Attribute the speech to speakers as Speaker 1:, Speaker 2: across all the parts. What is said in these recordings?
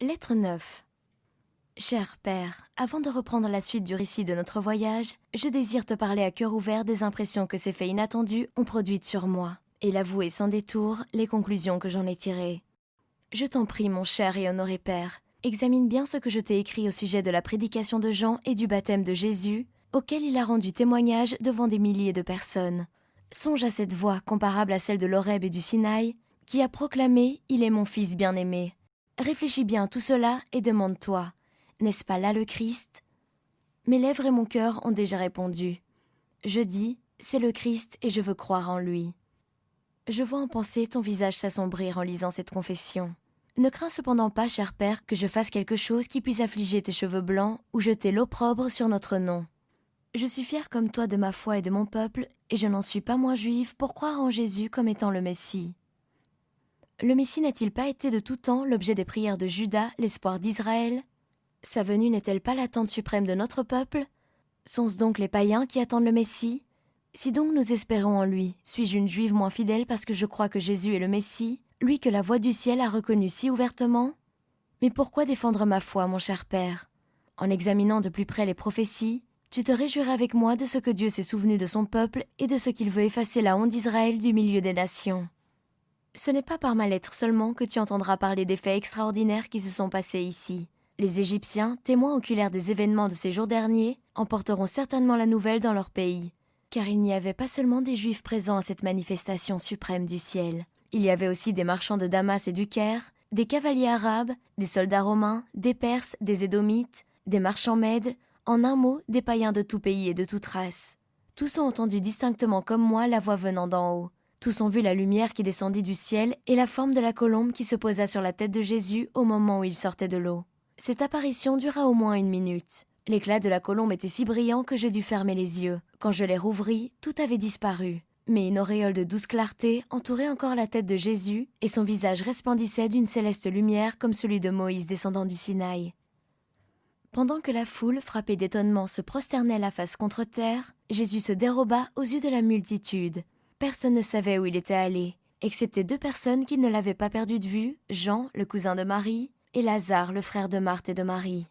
Speaker 1: Lettre 9. Cher Père, avant de reprendre la suite du récit de notre voyage, je désire te parler à cœur ouvert des impressions que ces faits inattendus ont produites sur moi, et l'avouer sans détour les conclusions que j'en ai tirées. Je t'en prie, mon cher et honoré Père, examine bien ce que je t'ai écrit au sujet de la prédication de Jean et du baptême de Jésus, auquel il a rendu témoignage devant des milliers de personnes. Songe à cette voix comparable à celle de l'Horeb et du Sinaï, qui a proclamé « Il est mon Fils bien-aimé ». Réfléchis bien à tout cela et demande-toi, n'est-ce pas là le Christ? Mes lèvres et mon cœur ont déjà répondu. Je dis, c'est le Christ et je veux croire en lui. Je vois en pensée ton visage s'assombrir en lisant cette confession. Ne crains cependant pas, cher Père, que je fasse quelque chose qui puisse affliger tes cheveux blancs ou jeter l'opprobre sur notre nom. Je suis fière comme toi de ma foi et de mon peuple, et je n'en suis pas moins juive pour croire en Jésus comme étant le Messie. Le Messie n'a-t-il pas été de tout temps l'objet des prières de Judas, l'espoir d'Israël? Sa venue n'est-elle pas l'attente suprême de notre peuple? Sont-ce donc les païens qui attendent le Messie? Si donc nous espérons en lui, suis-je une juive moins fidèle parce que je crois que Jésus est le Messie, lui que la voix du ciel a reconnu si ouvertement? Mais pourquoi défendre ma foi, mon cher Père? En examinant de plus près les prophéties, tu te réjouiras avec moi de ce que Dieu s'est souvenu de son peuple et de ce qu'il veut effacer la honte d'Israël du milieu des nations. Ce n'est pas par ma lettre seulement que tu entendras parler des faits extraordinaires qui se sont passés ici. Les Égyptiens, témoins oculaires des événements de ces jours derniers, emporteront certainement la nouvelle dans leur pays. Car il n'y avait pas seulement des Juifs présents à cette manifestation suprême du ciel. Il y avait aussi des marchands de Damas et du Caire, des cavaliers arabes, des soldats romains, des Perses, des Édomites, des marchands mèdes, en un mot, des païens de tout pays et de toute race. Tous ont entendu distinctement comme moi la voix venant d'en haut. Tous ont vu la lumière qui descendit du ciel et la forme de la colombe qui se posa sur la tête de Jésus au moment où il sortait de l'eau. Cette apparition dura au moins 1 minute. L'éclat de la colombe était si brillant que je dus fermer les yeux. Quand je les rouvris, tout avait disparu. Mais une auréole de douce clarté entourait encore la tête de Jésus, et son visage resplendissait d'une céleste lumière comme celui de Moïse descendant du Sinaï. Pendant que la foule, frappée d'étonnement, se prosternait la face contre terre, Jésus se déroba aux yeux de la multitude. Personne ne savait où il était allé, excepté 2 personnes qui ne l'avaient pas perdu de vue, Jean, le cousin de Marie, et Lazare, le frère de Marthe et de Marie.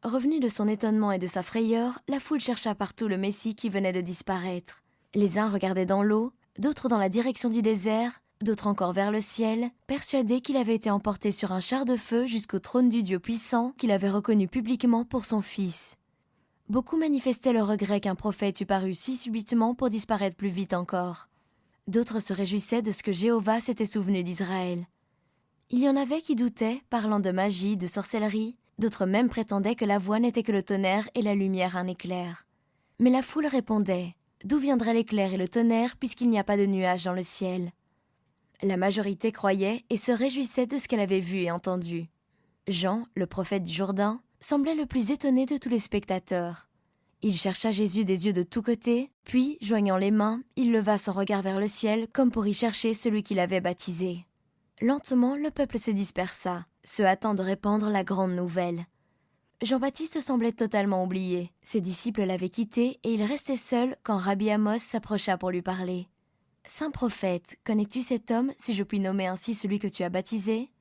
Speaker 1: Revenu de son étonnement et de sa frayeur, la foule chercha partout le Messie qui venait de disparaître. Les uns regardaient dans l'eau, d'autres dans la direction du désert, d'autres encore vers le ciel, persuadés qu'il avait été emporté sur un char de feu jusqu'au trône du Dieu puissant qu'il avait reconnu publiquement pour son Fils. Beaucoup manifestaient le regret qu'un prophète eût paru si subitement pour disparaître plus vite encore. D'autres se réjouissaient de ce que Jéhovah s'était souvenu d'Israël. Il y en avait qui doutaient, parlant de magie, de sorcellerie, d'autres même prétendaient que la voix n'était que le tonnerre et la lumière un éclair. Mais la foule répondait, d'où viendrait l'éclair et le tonnerre puisqu'il n'y a pas de nuages dans le ciel? La majorité croyait et se réjouissait de ce qu'elle avait vu et entendu. Jean, le prophète du Jourdain, semblait le plus étonné de tous les spectateurs. Il chercha Jésus des yeux de tous côtés, puis, joignant les mains, il leva son regard vers le ciel comme pour y chercher celui qui l'avait baptisé. Lentement, le peuple se dispersa, se hâtant de répandre la grande nouvelle. Jean-Baptiste semblait totalement oublié. Ses disciples l'avaient quitté et il restait seul quand Rabbi Amos s'approcha pour lui parler. « Saint prophète, connais-tu cet homme, si je puis nommer ainsi celui que tu as baptisé ?»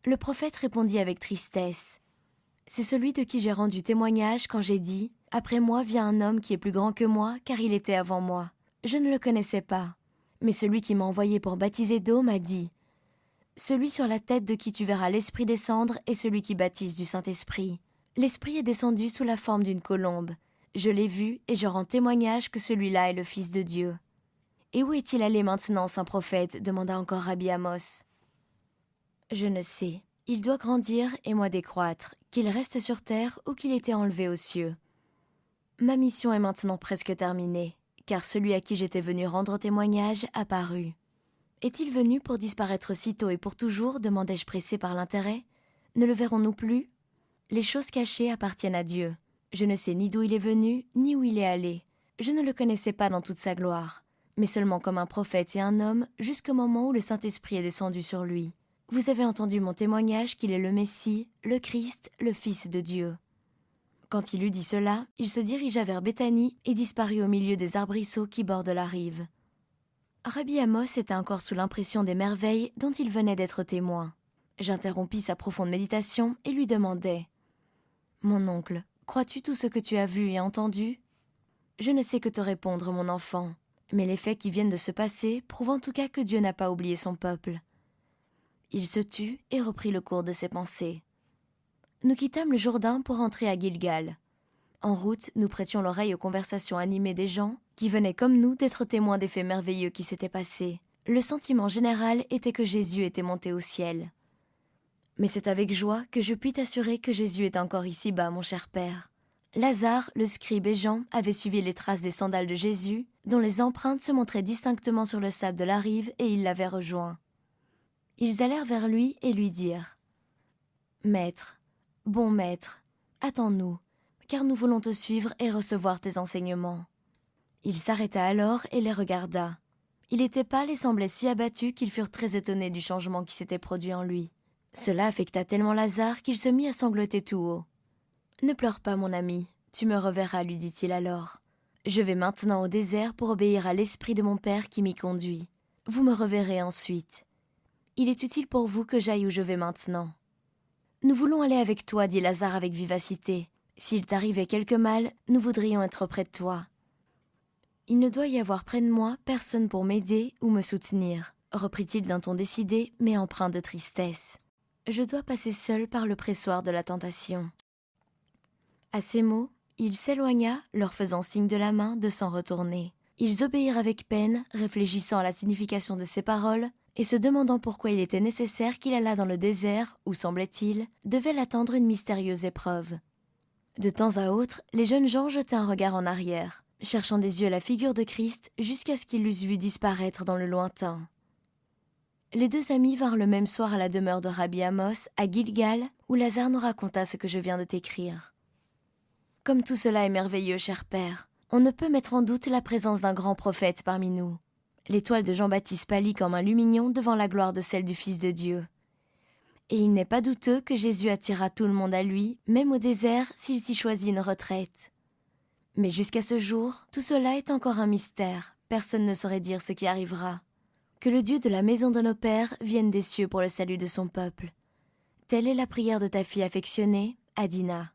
Speaker 1: Le prophète répondit avec tristesse. « C'est celui de qui j'ai rendu témoignage quand j'ai dit « Après moi vient un homme qui est plus grand que moi, car il était avant moi. Je ne le connaissais pas. Mais celui qui m'a envoyé pour baptiser d'eau m'a dit « Celui sur la tête de qui tu verras l'Esprit descendre est celui qui baptise du Saint-Esprit. L'Esprit est descendu sous la forme d'une colombe. Je l'ai vu et je rends témoignage que celui-là est le Fils de Dieu. » « Et où est-il allé maintenant, saint prophète ?» demanda encore Rabbi Amos. « Je ne sais. Il doit grandir et moi décroître, qu'il reste sur terre ou qu'il était enlevé aux cieux. Ma mission est maintenant presque terminée, car celui à qui j'étais venu rendre témoignage a paru. Est-il venu pour disparaître si tôt et pour toujours ? Demandai-je pressé par l'intérêt. Ne le verrons-nous plus ? Les choses cachées appartiennent à Dieu. Je ne sais ni d'où il est venu, ni où il est allé. Je ne le connaissais pas dans toute sa gloire, mais seulement comme un prophète et un homme, jusqu'au moment où le Saint-Esprit est descendu sur lui. Vous avez entendu mon témoignage qu'il est le Messie, le Christ, le Fils de Dieu. » Quand il eut dit cela, il se dirigea vers Béthanie et disparut au milieu des arbrisseaux qui bordent la rive. Rabbi Amos était encore sous l'impression des merveilles dont il venait d'être témoin. J'interrompis sa profonde méditation et lui demandai « Mon oncle, crois-tu tout ce que tu as vu et entendu ?»« Je ne sais que te répondre, mon enfant, mais les faits qui viennent de se passer prouvent en tout cas que Dieu n'a pas oublié son peuple. » Il se tut et reprit le cours de ses pensées. Nous quittâmes le Jourdain pour rentrer à Gilgal. En route, nous prêtions l'oreille aux conversations animées des gens qui venaient comme nous d'être témoins des faits merveilleux qui s'étaient passés. Le sentiment général était que Jésus était monté au ciel. Mais c'est avec joie que je puis t'assurer que Jésus est encore ici-bas, mon cher père. Lazare, le scribe et Jean avaient suivi les traces des sandales de Jésus, dont les empreintes se montraient distinctement sur le sable de la rive, et ils l'avaient rejoint. Ils allèrent vers lui et lui dirent « Maître, bon maître, attends-nous, car nous voulons te suivre et recevoir tes enseignements. » Il s'arrêta alors et les regarda. Il était pâle et semblait si abattu qu'ils furent très étonnés du changement qui s'était produit en lui. Cela affecta tellement Lazare qu'il se mit à sangloter tout haut. « Ne pleure pas, mon ami, tu me reverras, lui dit-il alors. Je vais maintenant au désert pour obéir à l'esprit de mon père qui m'y conduit. Vous me reverrez ensuite. Il est utile pour vous que j'aille où je vais maintenant. »« Nous voulons aller avec toi, dit Lazare avec vivacité. S'il t'arrivait quelque mal, nous voudrions être près de toi. »« Il ne doit y avoir près de moi personne pour m'aider ou me soutenir, reprit-il d'un ton décidé mais empreint de tristesse. Je dois passer seul par le pressoir de la tentation. » À ces mots, il s'éloigna, leur faisant signe de la main de s'en retourner. Ils obéirent avec peine, réfléchissant à la signification de ces paroles, et se demandant pourquoi il était nécessaire qu'il allât dans le désert, où, semblait-il, devait l'attendre une mystérieuse épreuve. De temps à autre, les jeunes gens jetaient un regard en arrière, cherchant des yeux la figure de Christ jusqu'à ce qu'ils l'eussent vu disparaître dans le lointain. Les deux amis vinrent le même soir à la demeure de Rabbi Amos, à Gilgal, où Lazare nous raconta ce que je viens de t'écrire. Comme tout cela est merveilleux, cher père, on ne peut mettre en doute la présence d'un grand prophète parmi nous. L'étoile de Jean-Baptiste pâlit comme un lumignon devant la gloire de celle du Fils de Dieu. Et il n'est pas douteux que Jésus attirera tout le monde à lui, même au désert, s'il s'y choisit une retraite. Mais jusqu'à ce jour, tout cela est encore un mystère, personne ne saurait dire ce qui arrivera. Que le Dieu de la maison de nos pères vienne des cieux pour le salut de son peuple. Telle est la prière de ta fille affectionnée, Adina.